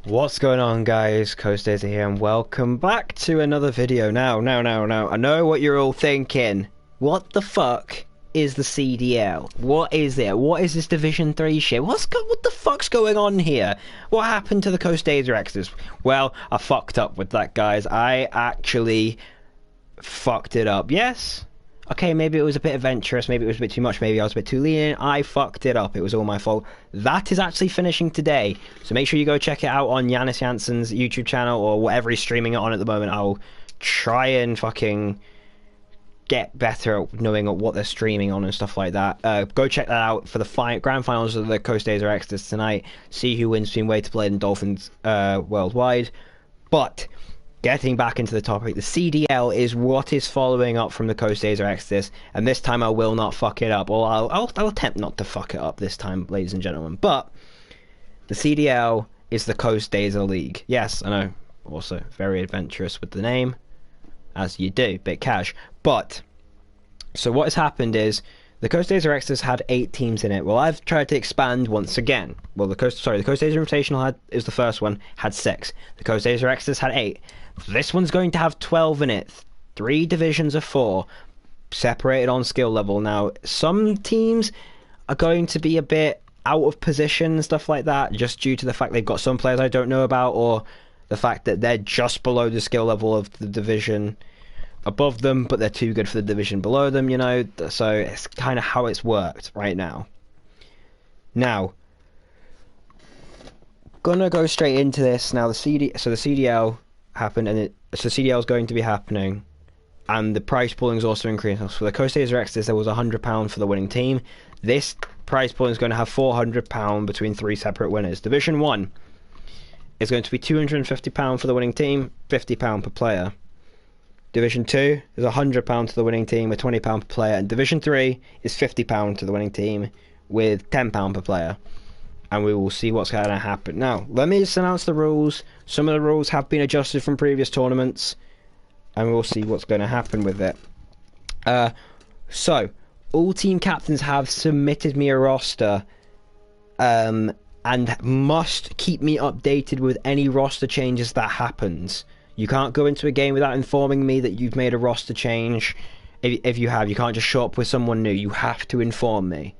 What's going on, guys? Coast Daisy here, and welcome back to another video. Now, I know what you're all thinking. What the fuck is the CDL? What is it? What is this Division 3 shit? What the fuck's going on here? What happened to the Coast Daisy X's? Well, I fucked up with that, guys. I actually fucked it up. Yes? Okay, maybe it was a bit adventurous, maybe it was a bit too much, maybe I was a bit too lenient. I fucked it up. It was all my fault. That is actually finishing today. So make sure you go check it out on Yanis Jansen's YouTube channel or whatever he's streaming it on at the moment. I'll try and fucking get better at knowing what they're streaming on and stuff like that. Go check that out for the grand finals of the Coast Daisy Exodus tonight. See who wins between Way to Blade and Dolphins worldwide. But getting back into the topic, the CDL is what is following up from the Coast Daisy Exodus, and this time I will not fuck it up. Or I'll attempt not to fuck it up this time, ladies and gentlemen. But the CDL is the Coast Daisy League. Yes, I know. Also very adventurous with the name, as you do, bit cash. But so what has happened is the Coast Daisy Exodus had 8 teams in it. Well, I've tried to expand once again. Well, the Coast Daisy Invitational is the first one, had 6. The Coast Daisy Exodus had 8. This one's going to have 12 in it. 3 divisions of 4, separated on skill level. Now, some teams are going to be a bit out of position and stuff like that, just due to the fact they've got some players I don't know about, or the fact that they're just below the skill level of the division above them, but they're too good for the division below them, you know. So it's kind of how it's worked right now. Now, gonna go straight into this now. The CDL happened, and so CDL is going to be happening, and the prize pooling is also increasing. So for the Coast Daisy Exodus, there was £100 for the winning team. This prize pooling is going to have £400 between 3 separate winners. Division 1 is going to be £250 for the winning team, £50 per player. Division 2 is £100 to the winning team with £20 per player, and Division 3 is £50 to the winning team with £10 per player. And we will see what's going to happen. Now, let me just announce the rules. Some of the rules have been adjusted from previous tournaments, and we'll see what's going to happen with it. So, all team captains have submitted me a roster, and must keep me updated with any roster changes that happens. You can't go into a game without informing me that you've made a roster change. If you have, you can't just show up with someone new. You have to inform me.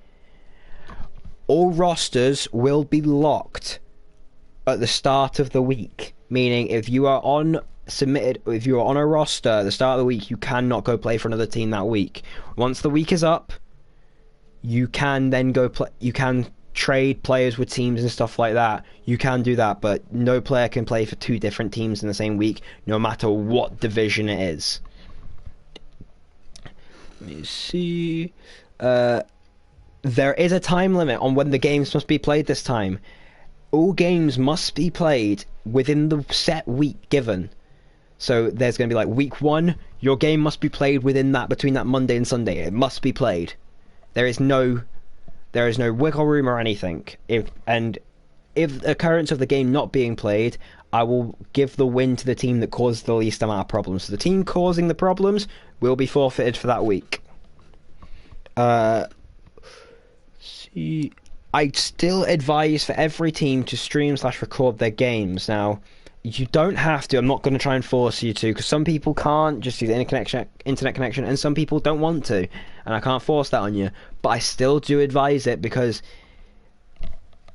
All rosters will be locked at the start of the week, meaning if you are on a roster at the start of the week, you cannot go play for another team that week. Once the week is up, you can then go play. You can trade players with teams and stuff like that. You can do that, but no player can play for 2 different teams in the same week, no matter what division it is. Let me see. There is a time limit on when the games must be played this time. All games must be played within the set week given. So there's going to be like week 1, your game must be played within that, between that Monday and Sunday. It must be played. There is no wiggle room or anything. If the occurrence of the game not being played, I will give the win to the team that caused the least amount of problems. So the team causing the problems will be forfeited for that week. I'd still advise for every team to stream/record their games. Now, you don't have to. I'm not going to try and force you to, because some people can't just use internet connection, and some people don't want to, and I can't force that on you. But I still do advise it, because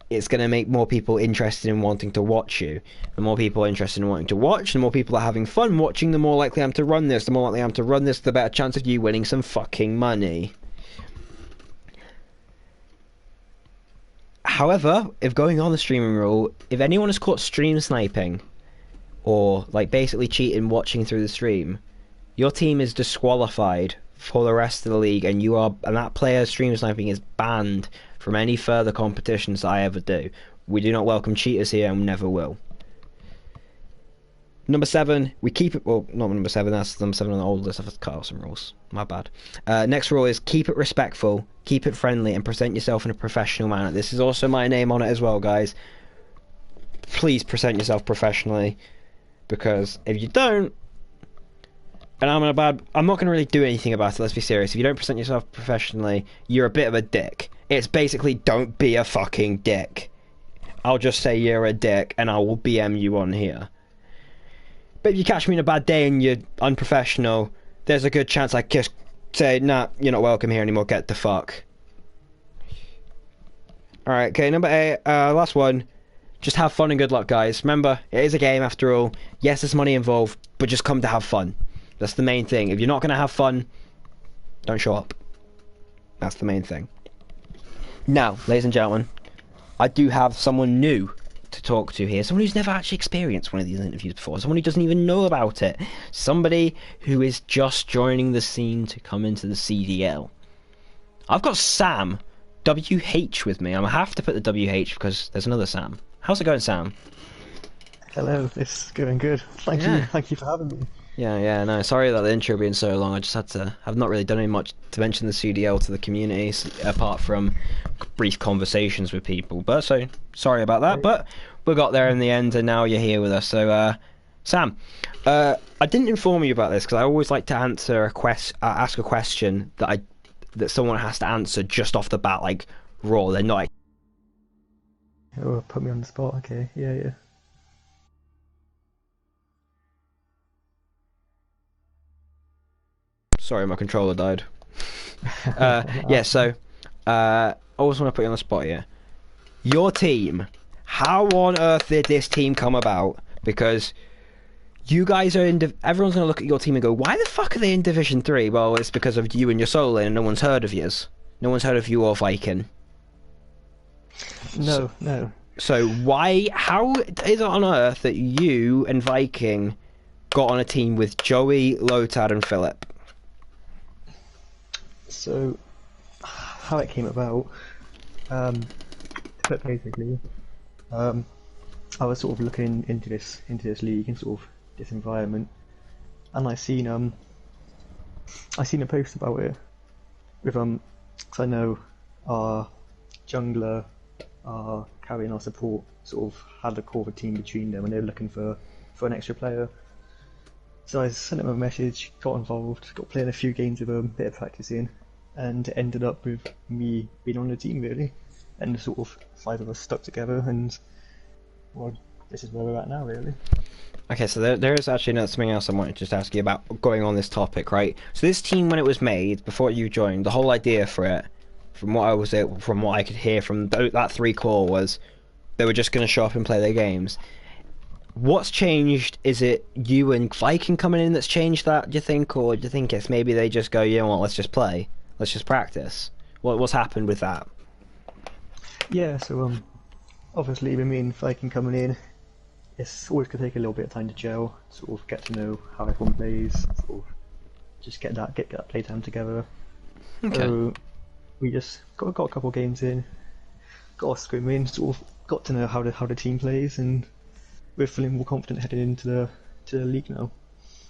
it's going to make more people interested in wanting to watch you. The more people interested in wanting to watch, the more people are having fun watching, the more likely I am to run this. The more likely I am to run this, the better chance of you winning some fucking money. However, if going on the streaming rule, if anyone is caught stream sniping, or like basically cheating watching through the stream, your team is disqualified for the rest of the league, and that player's stream sniping is banned from any further competitions that I ever do. We do not welcome cheaters here, and we never will. Number 7, we keep it. Well, not number 7. That's number 7 on the old list. I've cut out some rules. My bad. Next rule is keep it respectful, keep it friendly, and present yourself in a professional manner. This is also my name on it as well, guys. Please present yourself professionally, because if you don't, and I'm not going to really do anything about it. Let's be serious. If you don't present yourself professionally, you're a bit of a dick. It's basically, don't be a fucking dick. I'll just say you're a dick and I will BM you on here. But if you catch me in a bad day and you're unprofessional, there's a good chance I just say, nah, you're not welcome here anymore, get the fuck. Alright, okay, number 8, last one. Just have fun and good luck, guys. Remember, it is a game after all. Yes, there's money involved, but just come to have fun. That's the main thing. If you're not going to have fun, don't show up. That's the main thing. Now, ladies and gentlemen, I do have someone new to talk to here. Someone who's never actually experienced one of these interviews before. Someone who doesn't even know about it. Somebody who is just joining the scene to come into the CDL. I've got Sam, WH, with me. I'm going to have to put the WH because there's another Sam. How's it going, Sam? Hello, it's going good. Thank you for having me. Yeah, no, sorry about the intro being so long. I just had to, I've not really done any much to mention the CDL to the community, apart from brief conversations with people. But so, sorry about that, but we got there in the end, and now you're here with us. So, Sam, I didn't inform you about this, because I always like to answer ask a question that someone has to answer just off the bat, like, raw. They're not... Oh, put me on the spot, okay, yeah. Sorry, my controller died. Yeah, so I always want to put you on the spot here. Your team. How on earth did this team come about? Because you guys are in... Everyone's going to look at your team and go, why the fuck are they in Division 3? Well, it's because of you and your solo lane and no one's heard of yous. No one's heard of you or Viking. No. So how is it on earth that you and Viking got on a team with Joey, Lotad and Philip? So, how it came about, but basically, I was sort of looking into this league and sort of this environment, and I seen a post about it with because I know our jungler, our carry and our support sort of had a core of a team between them, and they were looking for an extra player. So I sent him a message, got involved, got playing a few games with him, bit of practicing, and it ended up with me being on the team really, and sort of 5 of us stuck together, and well, this is where we're at now really. Okay, so there is actually something else I wanted to just ask you about going on this topic, right? So this team, when it was made, before you joined, the whole idea for it, from what I could hear from that 3 core was they were just going to show up and play their games. What's changed? Is it you and Viking coming in that's changed that, do you think? Or do you think it's maybe they just go, you know what, let's just play? Let's just practice? What's happened with that? Yeah, so obviously with me and Viking coming in, it's always going to take a little bit of time to gel, sort of get to know how everyone plays, sort of just get that playtime together. Okay. So we just got a couple of games in, got a scrim in, sort of got to know how the team plays, and we're feeling more confident heading into the league now.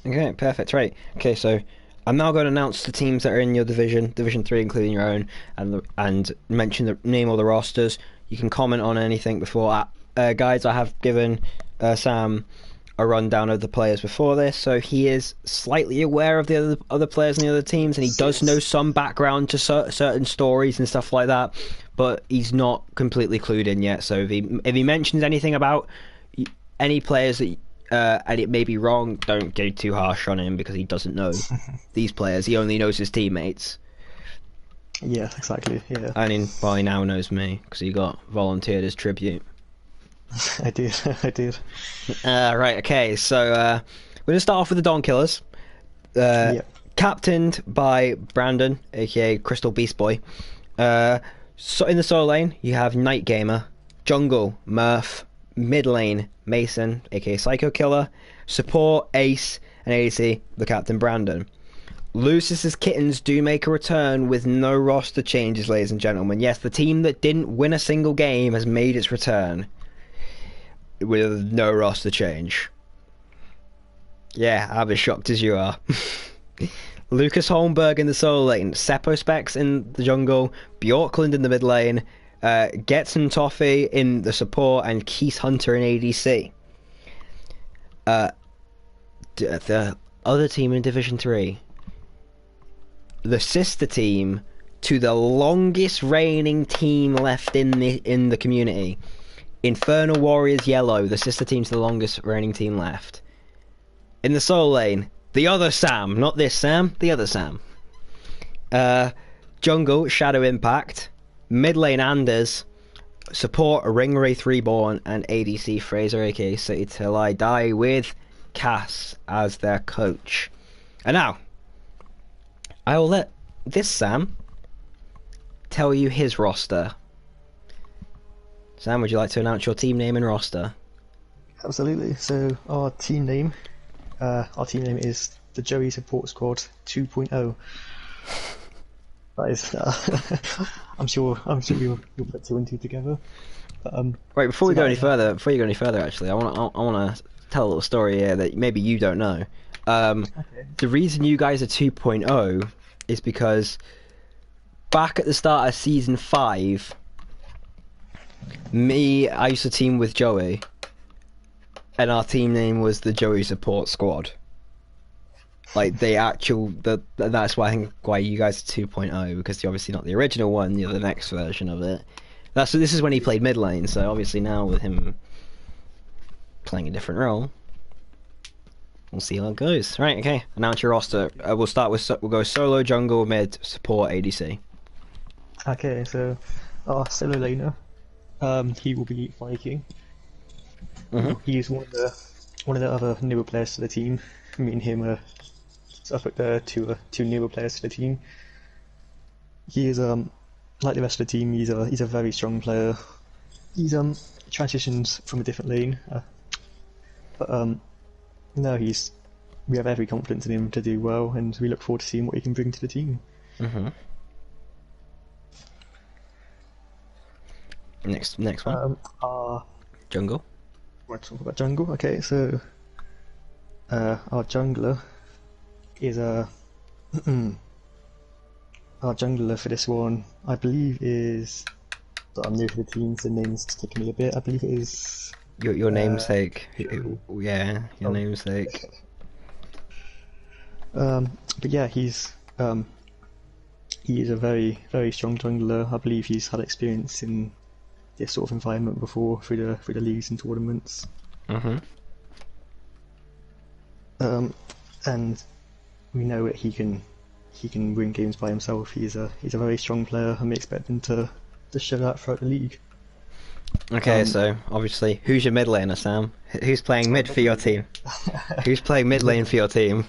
Okay, perfect. Right. Okay, so I'm now going to announce the teams that are in your Division 3, including your own, and mention name all the rosters. You can comment on anything before. Guys, I have given Sam a rundown of the players before this, so he is slightly aware of the other players in the other teams, and he does know some background to certain stories and stuff like that, but he's not completely clued in yet. So if he mentions anything about any players that and it may be wrong, don't go too harsh on him because he doesn't know these players. He only knows his teammates. Yeah, exactly. Yeah. I mean, well, he now knows me because he got volunteered as tribute. I did. Right. Okay. So we're gonna start off with the Dawn Killers, captained by Brandon, aka Crystal Beast Boy. So in the solo lane, you have Night Gamer, jungle Murph, mid lane Mason, aka Psycho Killer, support Ace, and ADC the Captain Brandon. Lucis's Kittens do make a return with no roster changes, ladies and gentlemen. Yes, the team that didn't win a single game has made its return with no roster change. Yeah, I'm as shocked as you are. Lucas Holmberg in the solo lane, Seppo Specs in the jungle, Bjorkland in the mid lane, Getson Toffee in the support, and Keith Hunter in ADC. The other team in Division 3, the sister team to the longest reigning team left in the community, Infernal Warriors Yellow, the sister team to the longest reigning team left. In the solo lane, the other Sam, not this Sam, the other Sam. Jungle, Shadow Impact. Mid lane, Anders. Support, Ringwraith Reborn. And ADC, Fraser, aka City Till I Die, with Cass as their coach. And now, I will let this Sam tell you his roster. Sam, would you like to announce your team name and roster? Absolutely. So our team name is the Joey Support Squad 2.0. That is, I'm sure you'll put two and two together. But, Wait, before you go any further, actually, I want to tell a little story here that maybe you don't know. okay. The reason you guys are 2.0 is because back at the start of season 5, I used to team with Joey, and our team name was the Joey Support Squad. Like that's why I think why you guys are 2.0, because you're obviously not the original one, you're the next version of it. This is when he played mid lane, so obviously now with him playing a different role, we'll see how it goes. Right, okay. Announce your roster. We'll go solo, jungle, mid, support, ADC. Okay, so our solo laner, he will be Viking. He's one of the other newer players to the team. Me and him are two newer players to the team. He is like the rest of the team. He's a very strong player. He's transitions from a different lane, but no, we have every confidence in him to do well, and we look forward to seeing what he can bring to the team. Next one. Jungle. Want to talk about jungle? Okay, so our jungler is our jungler for this one, I believe is. I'm new to the team, so the name's taking me a bit. I believe it is your namesake. Yeah, your namesake. But yeah, he is a very, very strong jungler. I believe he's had experience in this sort of environment before through the leagues and tournaments. And we know that he can win games by himself. He's a very strong player, and we expect him to show that throughout the league. Okay, so obviously, who's your mid laner, Sam? Who's playing mid for your team? Who's playing mid lane for your team?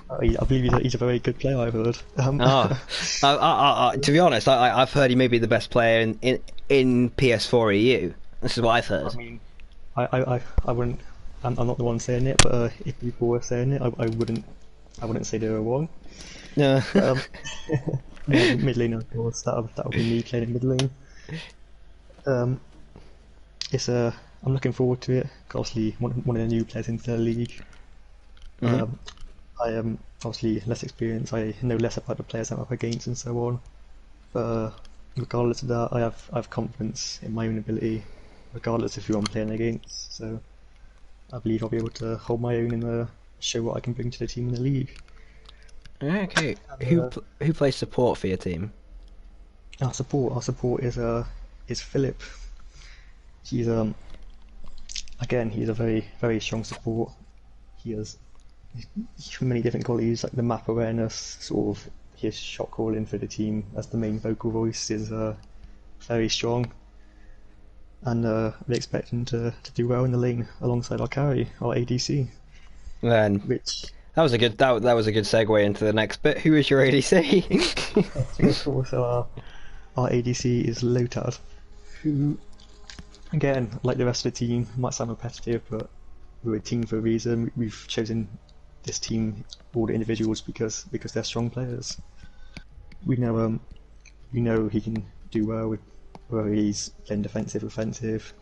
I believe he's a very good player, I've heard. To be honest, I've heard he may be the best player in PS4 EU. This is what I've heard. I mean, I wouldn't. I'm not the one saying it, but if people were saying it, I wouldn't say they were wrong. No. Mid lane, of course. That'll be me playing mid lane. I'm looking forward to it. Obviously, one of the new players into the league. I am obviously less experienced. I know less about the players I'm up against and so on. But regardless of that, I have confidence in my own ability, regardless of who I'm playing against. So I believe I'll be able to hold my own and show what I can bring to the team in the league. Okay. Who plays support for your team? Our support is Philip. He's again, he's a very, very strong support. He has many different qualities, like the map awareness, sort of his shot calling for the team as the main vocal voice is very strong, and we expect him to do well in the lane alongside our carry, our ADC. Then that was a good segue into the next bit. Who is your ADC? Also, our ADC is Lotad, who, again, like the rest of the team, might sound repetitive, but we're a team for a reason. We've chosen this team, all the individuals, because they're strong players. We know he can do well with whether he's playing defensive, offensive,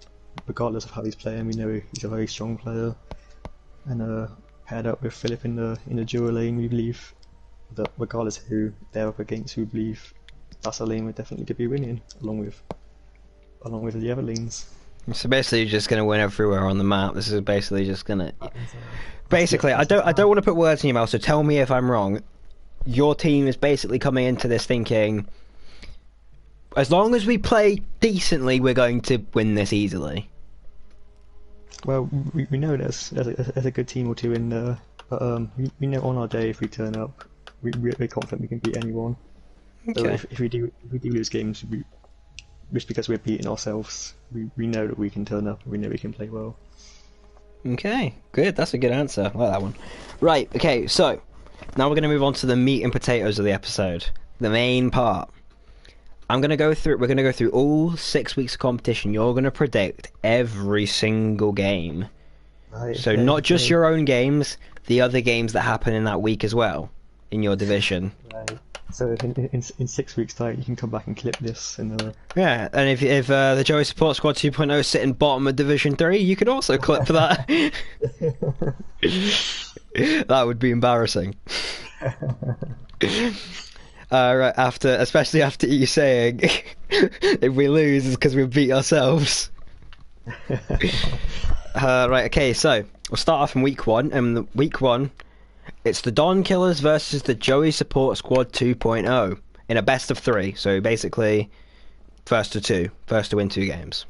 regardless of how he's playing. We know he's a very strong player, and paired up with Philip in the duo lane, we believe that regardless of who they're up against, we believe that's a lane we're definitely to be winning, along with the other lanes. So basically, you're just gonna win everywhere on the map. This is basically just gonna. Basically, I don't want to put words in your mouth. So tell me if I'm wrong. Your team is basically coming into this thinking, as long as we play decently, we're going to win this easily. Well, we know there's a good team or two in there, but we know on our day if we turn up, we're confident we can beat anyone. So Okay. if we do lose games, just because we're beating ourselves, we know that we can turn up and we know we can play well. Okay, good. That's a good answer. I like that one. Right, okay, so now we're going to move on to the meat and potatoes of the episode. The main part. We're going to go through all 6 weeks of competition. You're going to predict every single game. Right. So Okay. not just Okay. your own games, the other games that happen in that week as well, in your division. Right. So in 6 weeks' time, you can come back and clip this and Yeah, and if the Joey Support Squad 2.0 is sitting bottom of Division 3, you could also clip that. That would be embarrassing. Right especially after you saying if we lose it's because we beat ourselves. Right, okay, so we'll start off in week one, and week one, it's the Don Killers versus the Joey Support Squad 2.0 in a best of three. So basically, first to win 2 games.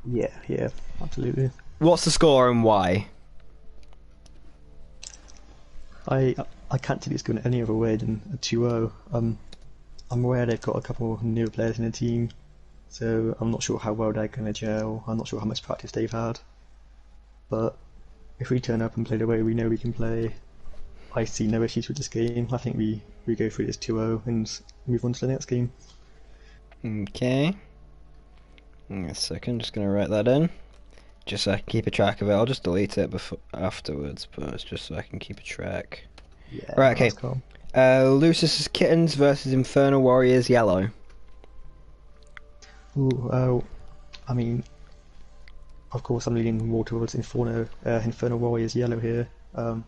Yeah, absolutely. What's the score and why? I I can't see this going any other way than a 2-0. I'm aware they've got a couple of new players in the team, so I'm not sure how well they're going to gel. I'm not sure how much practice they've had. But if we turn up and play the way we know we can play, I see no issues with this game. I think we go through this 2-0 and move on to the next game. Okay. A second, just gonna write that in. Just so I can keep a track of it. I'll just delete it afterwards, but it's just so I can keep a track. Yeah, Right, okay. that's calm. Lucis Kittens versus Infernal Warriors Yellow. Ooh, I mean, of course, I'm leaning more towards Infernal Warriors Yellow here. I'm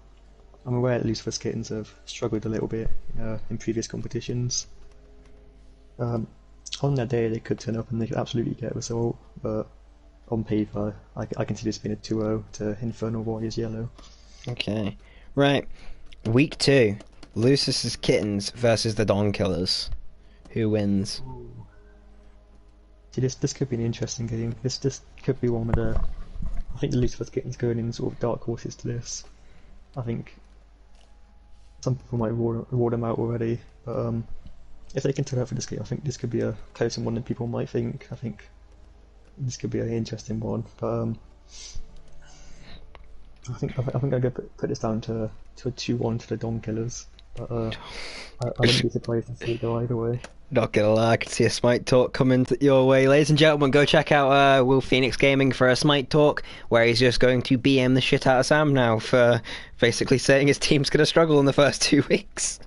aware that Lucifer's Kittens have struggled a little bit in previous competitions. On their day, they could turn up and they could absolutely get a result, but on paper, I can see this being a 2-0 to Infernal Warriors Yellow. Okay. Right. Week 2. Lucis's Kittens versus the Don Killers. Who wins? See, this could be an interesting game. This could be one of the. I think the Lucifer's Kittens going in sort of dark horses to this. I think some people might rule them out already, but if they can turn out for this game, I think this could be a closer one than people might think. I think this could be an interesting one, but I think I'm going to put this down to a 2-1 to the Don Killers. But I wouldn't be surprised to see it go either way. Not gonna lie, I can see a Smite Talk coming your way. Ladies and gentlemen, go check out Will Phoenix Gaming for a Smite Talk, where he's just going to BM the shit out of Sam now for basically saying his team's gonna struggle in the first 2 weeks.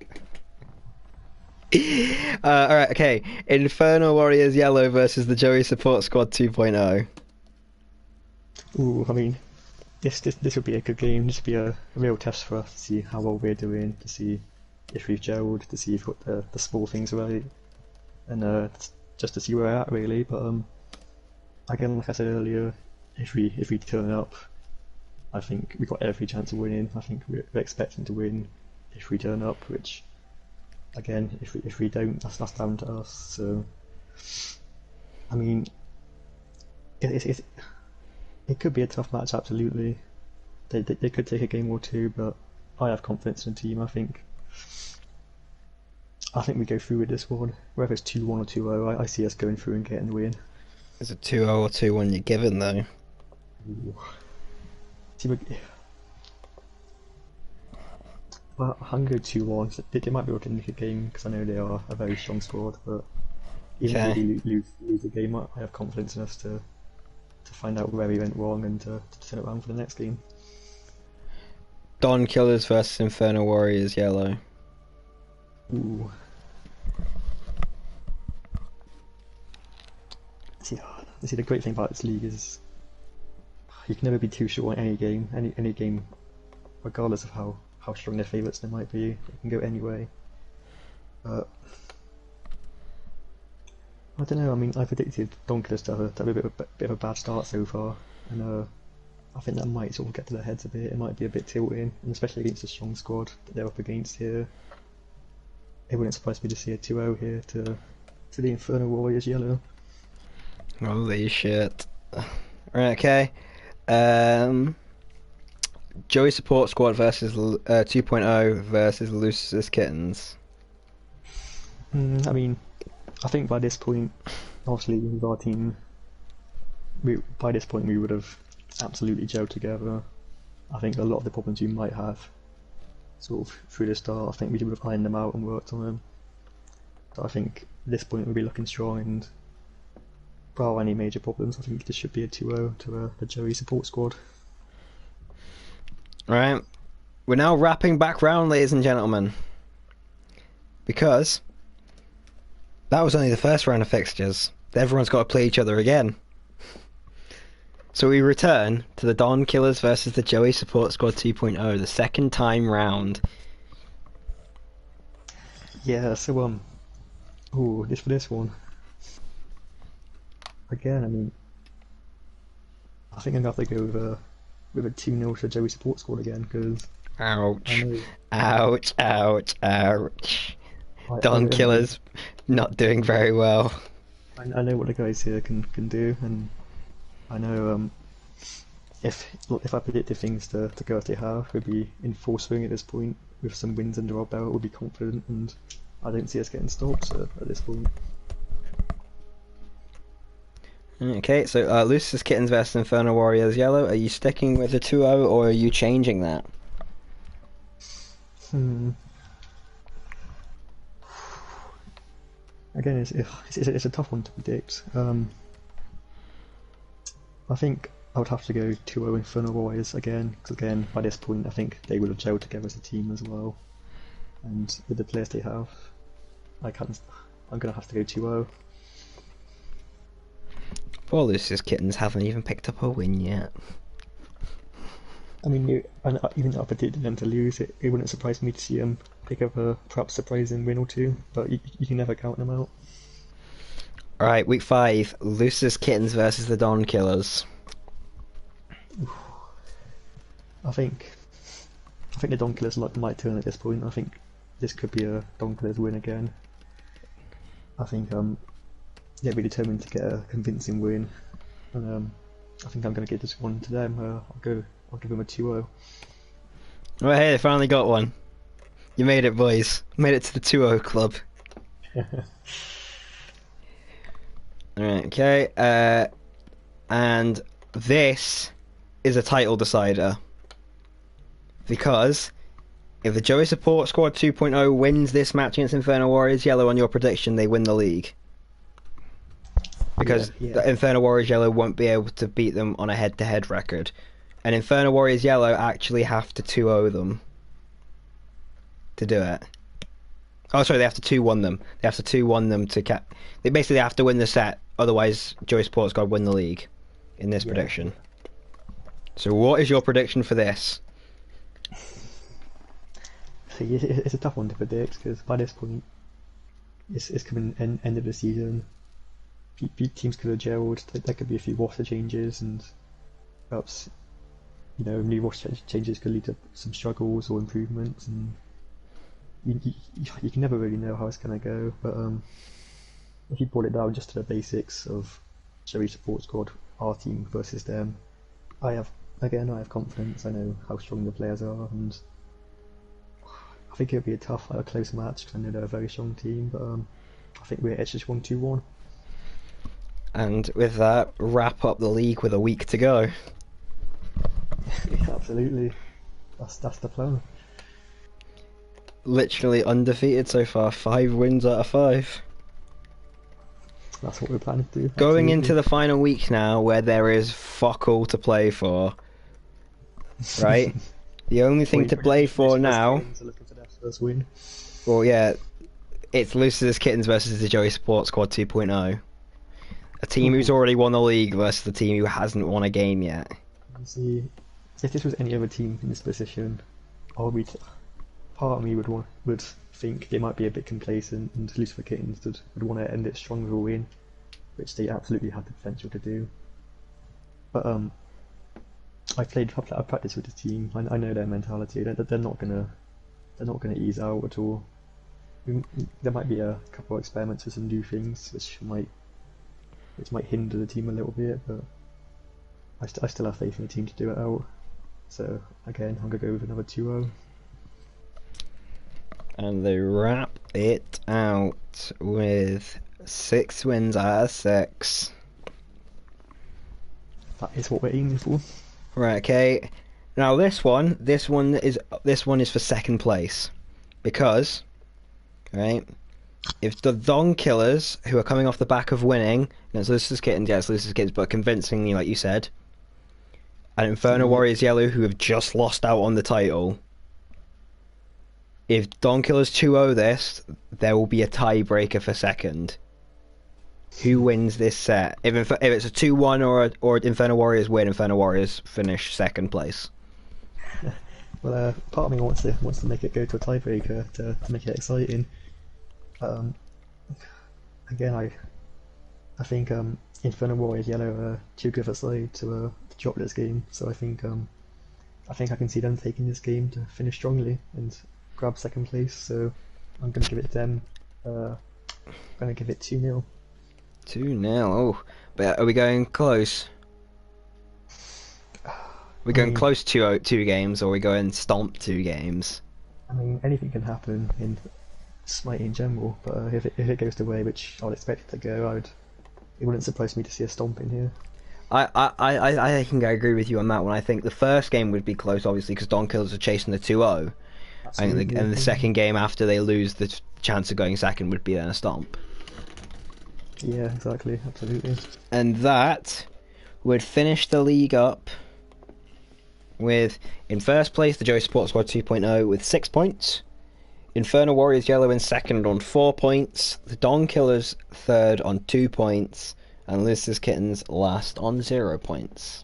Alright, okay. Inferno Warriors Yellow versus the Joey Support Squad 2.0. Ooh, I mean, this would be a good game. This would be a real test for us to see how well we're doing, to see if we've gelled, to see if we've got the small things right, and just to see where we're at really. But again, like I said earlier, if we turn up, I think we've got every chance of winning. I think we're expecting to win if we turn up, which again, if we don't, that's down to us. So, I mean, it could be a tough match, absolutely. They could take a game or two, but I have confidence in the team. I think we go through with this one. Whether it's 2-1 or 2-0, I see us going through and getting the win. Is it 2-0 or 2-1 you're given though? Ooh. See, well, I can go 2-1. So they might be able to nick a game because I know they are a very strong squad, but even if we lose the game, I have confidence in us to find out where we went wrong and to turn it around for the next game. Don Killers versus Inferno Warriors Yellow. Ooh. See, the great thing about this league is you can never be too sure on any game. Any game, regardless of how strong their favourites they might be, it can go any way. I don't know. I mean, I predicted Donkers to have a bit of a bad start so far, and I think that might sort of get to their heads a bit. It might be a bit tilting, and especially against a strong squad that they're up against here. It wouldn't surprise me to see a 2-0 here to the Infernal Warriors Yellow. Holy shit. Right, okay. Um, Joey Support Squad versus 2.0 versus Lucis Kittens. I mean, I think by this point, obviously with our team, by this point we would have absolutely gelled together. I think a lot of the problems you might have sort of through the start, I think we would have ironed them out and worked on them. So I think at this point we'll be looking strong, and without any major problems, I think this should be a 2-0 to the Joey Support Squad. Right, we're now wrapping back round, ladies and gentlemen, because that was only the first round of fixtures. Everyone's got to play each other again. So we return to the Don Killers versus the Joey Support Squad 2.0, the second time round. Yeah, so ooh, for this one. Again, I mean, I think I'm gonna have to go with a 2-0 to Joey Support Squad again, because Ouch. Ouch, ouch, ouch. Don I Killers not doing very well. I know what the guys here can do, and I know if I predicted things to go as they have, we'd be in full swing at this point with some wins under our belt. We'll be confident, and I don't see us getting stopped at this point. Okay, so Lucis Kittens versus Inferno Warriors Yellow. Are you sticking with the 2-0 or are you changing that? Again, it's a tough one to predict. I think I would have to go 2-0 Inferno Warriors again, because again, by this point, I think they would have gelled together as a team as well. And with the players they have, I'm gonna have to go 2-0. Poor Lucis Kittens haven't even picked up a win yet. I mean, even though I predicted them to lose, it wouldn't surprise me to see them pick up a perhaps surprising win or two, but you can never count them out. Alright, week 5, Lucis Kittens versus the Don Killers. I think the Don Killers might turn at this point. I think this could be a Don Killers win again. I think they'll be determined to get a convincing win, and I think I'm going to give this one to them. I'll give them a 2-0. Well, hey, they finally got one. You made it, boys. Made it to the 2-0 club. Alright, okay. And this is a title decider. Because if the Joey Support Squad 2.0 wins this match against Inferno Warriors Yellow on your prediction, they win the league. Because the Inferno Warriors Yellow won't be able to beat them on a head-to-head record. And Inferno Warriors Yellow actually have to 2-0 them to do it. Oh, sorry, they have to 2-1 them. They have to 2-1 them to They basically have to win the set, otherwise Joey Support Squad win the league in this prediction. So what is your prediction for this? See, it's a tough one to predict, because by this point, it's coming end of the season. Teams could have gelled. There could be a few roster changes, and perhaps new roster changes could lead to some struggles or improvements, and you can never really know how it's going to go. But if you boil it down just to the basics of Joey Support Squad, our team versus them, I have confidence. I know how strong the players are, and I think it'll be a tough, close match, because I know they're a very strong team. But I think it's just 1-2-1. And with that, wrap up the league with a week to go. Yeah, absolutely. That's the plan. Literally undefeated so far, 5 wins out of 5. That's what we're planning to do. Going into the final week now, where there is fuck all to play for. Right? The only thing to play for now... Well, yeah, it's Lucis Kittens versus the Joey Support Squad 2.0. A team who's already won the league versus the team who hasn't won a game yet. See, if this was any other team in this position, part of me would think they might be a bit complacent, and Lucifer Kittens would want to end it strong with a win, which they absolutely have the potential to do. But I practiced with the team. I know their mentality. They're not gonna ease out at all. There might be a couple of experiments with some new things, which might hinder the team a little bit, but I still have faith in the team to do it out. So again, I'm gonna go with another 2-0. And they wrap it out with 6 wins out of 6. That is what we're aiming for. Right, okay. Now this one is for second place, because, right, if the Don Killers, who are coming off the back of winning against Lucius Kittens, but convincingly, like you said, and Inferno Warriors Yellow, who have just lost out on the title, if Don Killers 2-0 this, there will be a tiebreaker for second. Who wins this set? If it's a 2-1 or Inferno Warriors win, Inferno Warriors finish second place. Well, part of me wants to make it go to a tiebreaker to make it exciting. Again, I think Inferno Warriors Yellow are too good of a side to drop this game. So I think I can see them taking this game to finish strongly and grab second place. So I'm going to give it them. I'm going to give it 2-0. 2-0. Oh, but are we going close? We're going close to 2 games, or are we going stomp 2 games? I mean, anything can happen in Smite in general, but if it goes the way which I'd expect it to go, it wouldn't surprise me to see a stomp in here. I think I agree with you on that one. I think the first game would be close, obviously, because Don Killers are chasing the 2-0. And the second game after they lose, the chance of going second would be then a stomp. Yeah, exactly, absolutely. And that would finish the league up with, in first place, the Joey Support Squad 2.0 with 6 points. Inferno Warriors Yellow in second on 4 points. The Don Killers third on 2 points. And Lucius Kittens last on 0 points.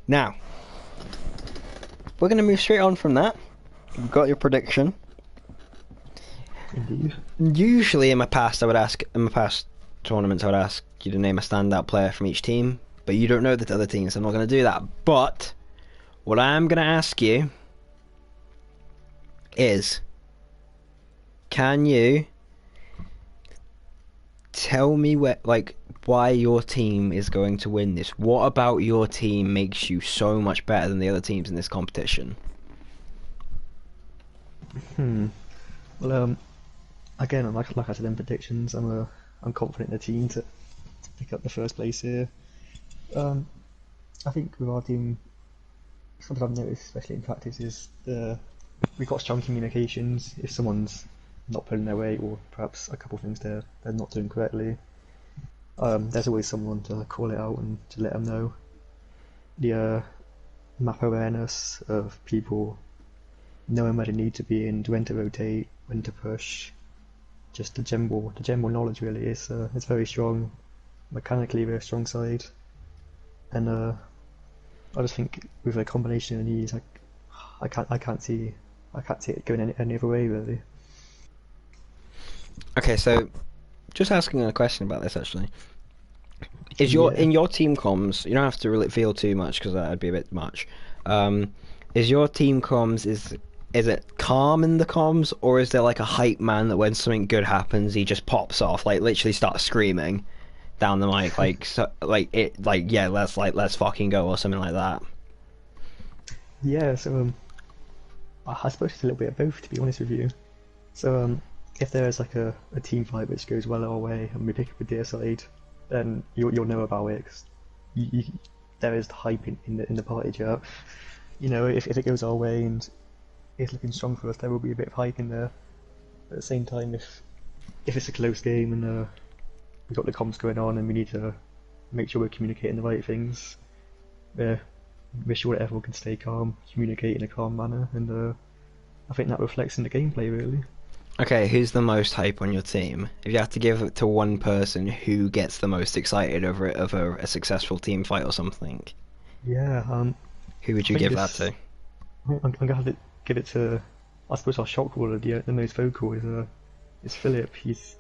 Now, we're going to move straight on from that. We've got your prediction. Indeed. Usually in my past tournaments I would ask you to name a standout player from each team, but you don't know the other teams, so I'm not going to do that. But what I'm going to ask you is, can you tell me why your team is going to win this? What about your team makes you so much better than the other teams in this competition? Well, again, like I said in predictions, I'm confident in the team to pick up the first place here. I think with our team, something I've noticed, especially in practice, is we've got strong communications. If someone's not pulling their weight, or perhaps a couple of things they're not doing correctly, there's always someone to call it out and to let them know. The map awareness of people knowing where they need to be and when to rotate, when to push, just the general knowledge really is it's very strong. Mechanically, we're a strong side, and I just think with a combination of these, I can't see it going any other way really. Okay, so just asking a question about this actually. In your team comms, you don't have to really feel too much because that'd be a bit much. Is your team comms, is it calm in the comms, or is there like a hype man that when something good happens he just pops off, like literally starts screaming down the mic, let's fucking go or something like that? Yeah, so I suppose it's a little bit of both, to be honest with you. So if there's like a team fight which goes well our way and we pick up a deer side, then you'll know about it, because there is the hype in the party chat. You know, if it goes our way and it's looking strong for us, there will be a bit of hype in there. But at the same time, if it's a close game and we've got the comms going on and we need to make sure we're communicating the right things, we're sure that everyone can stay calm, communicate in a calm manner, and I think that reflects in the gameplay really. Okay, who's the most hype on your team? If you have to give it to one person, who gets the most excited over a successful team fight or something? Yeah, who would you give that to? I'm gonna have to give it to, I suppose, our shot caller. The most vocal is Philip. He's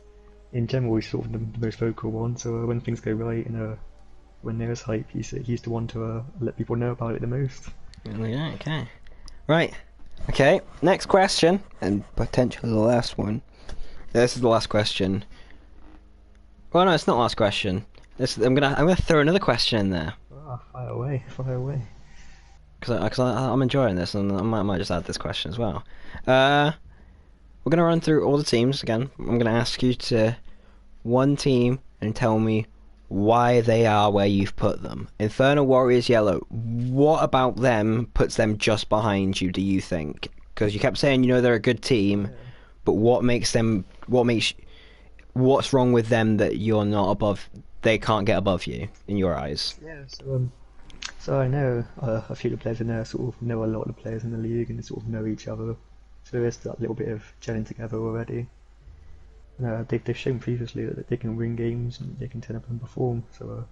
sort of the most vocal one. So when things go right and when there's hype, he's the one to let people know about it the most. Yeah, okay. Right. Okay, next question, and potentially the last one. This is the last question. Well, no, it's not the last question. I'm gonna throw another question in there Ah, fire away, fire away. because I'm enjoying this, and I might just add this question as well. Uh, we're gonna run through all the teams again. I'm gonna ask you to one team and tell me why they are where you've put them. Infernal Warriors Yellow. What about them puts them just behind you? Do you think? Because you kept saying they're a good team, Yeah. but what makes them? What's wrong with them that you're not above? They can't get above you in your eyes. Yeah. So I know a few of the players in there sort of know a lot of the players in the league and they sort of know each other. So there is that little bit of gelling together already. They've shown previously that they can win games and they can turn up and perform. So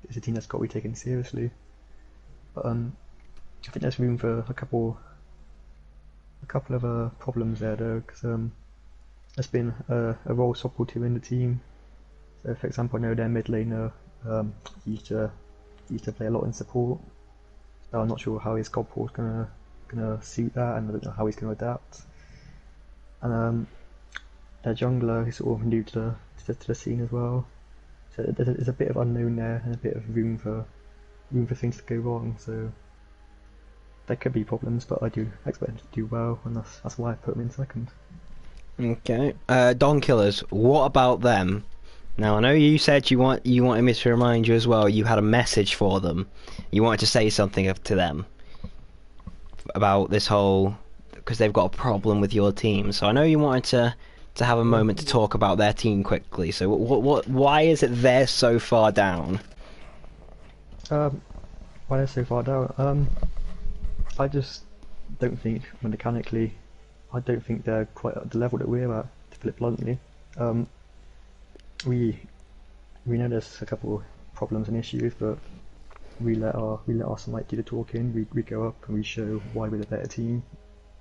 it's a team that's got to be taken seriously. But I think there's room for a couple of problems there though, because there's been a role swap or two in the team. So for example, I know their mid laner used to play a lot in support. So I'm not sure how his god pool's gonna suit that, and I don't know how he's gonna adapt. And their jungler is sort of new to the scene as well. So there's a bit of unknown there and a bit of room for things to go wrong. So there could be problems, but I do expect them to do well, and that's why I put them in second. Okay. Don Killers. What about them? Now I know you said you wanted me to remind you as well. You had a message for them. You wanted to say something to them about this whole because they've got a problem with your team. So I know you wanted to have a moment to talk about their team quickly. So why is it they're so far down? Why they're so far down? I just don't think mechanically, I don't think they're quite at the level that we're at. To put it bluntly, we know there's a couple problems and issues, but we let our Smite do the talking. We go up and we show why we're the better team,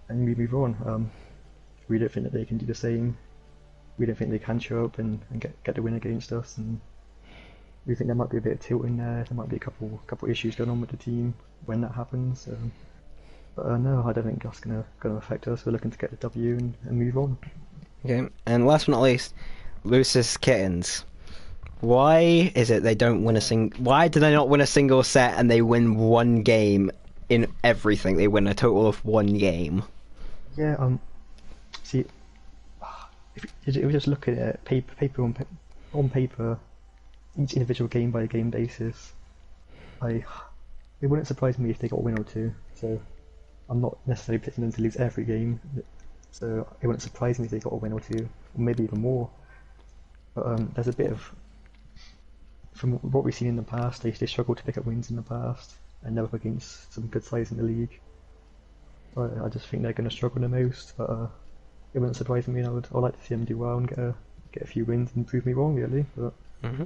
and we move on. We don't think that they can do the same. We don't think they can show up and get the win against us, and we think there might be a bit of tilt in there. There might be a couple issues going on with the team when that happens. But no, I don't think that's gonna affect us. We're looking to get the W and move on. Okay, and last but not least, Lucis Kittens. Why is it they don't win Why do they not win a single set and they win one game in everything? They win a total of one game. Yeah. See, if we just look at it paper on paper, each individual game by game basis, it wouldn't surprise me if they got a win or two. So I'm not necessarily predicting them to lose every game. So it wouldn't surprise me if they got a win or two, or maybe even more. But there's a bit of, from what we've seen in the past, they struggled to pick up wins in the past, and they're up against some good sides in the league. I just think they're going to struggle the most, but it wouldn't surprise me. I'd like to see them do well and get a few wins and prove me wrong, really. But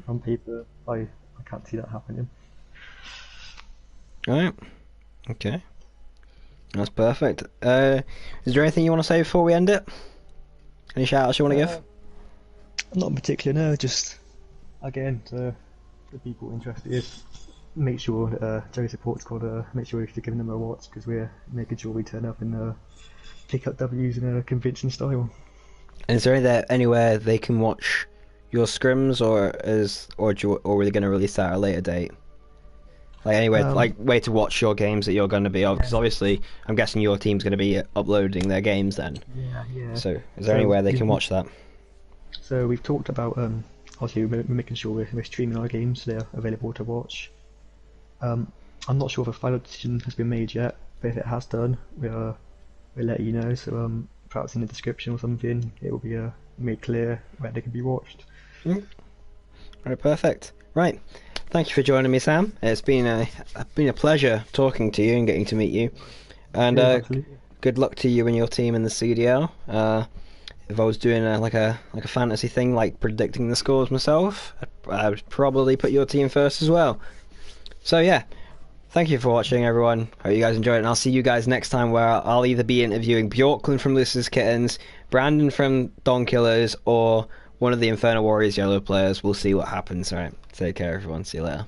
on paper, I can't see that happening. Alright. Okay. That's perfect. Is there anything you want to say before we end it? Any shout outs you want to give? Not in particular, no. Just again to the people interested, make sure that Joey Support's got make sure you're giving them a watch, because we're making sure we turn up and pick up W's in a convincing style. And is there anywhere they can watch your scrims, or are they going to release that at a later date? Like anywhere, way to watch your games that you're going to be on, because obviously I'm guessing your team's going to be uploading their games then. Yeah. So is there anywhere they can watch that? So we've talked about obviously we're making sure we're streaming our games so they're available to watch. I'm not sure if a final decision has been made yet, but if it has done, we'll let you know. So perhaps in the description or something, it will be made clear where they can be watched. Right, perfect. Right, thank you for joining me, Sam. It's been a pleasure talking to you and getting to meet you. And good luck to you and your team in the CDL. If I was doing like a fantasy thing, like predicting the scores myself, I would probably put your team first as well. So yeah, thank you for watching, everyone. Hope you guys enjoyed it, and I'll see you guys next time, where I'll either be interviewing Bjorklund from Lucis Kittens, Brandon from Don Killers, or one of the Infernal Warriors Yellow players. We'll see what happens. Alright, take care, everyone. See you later.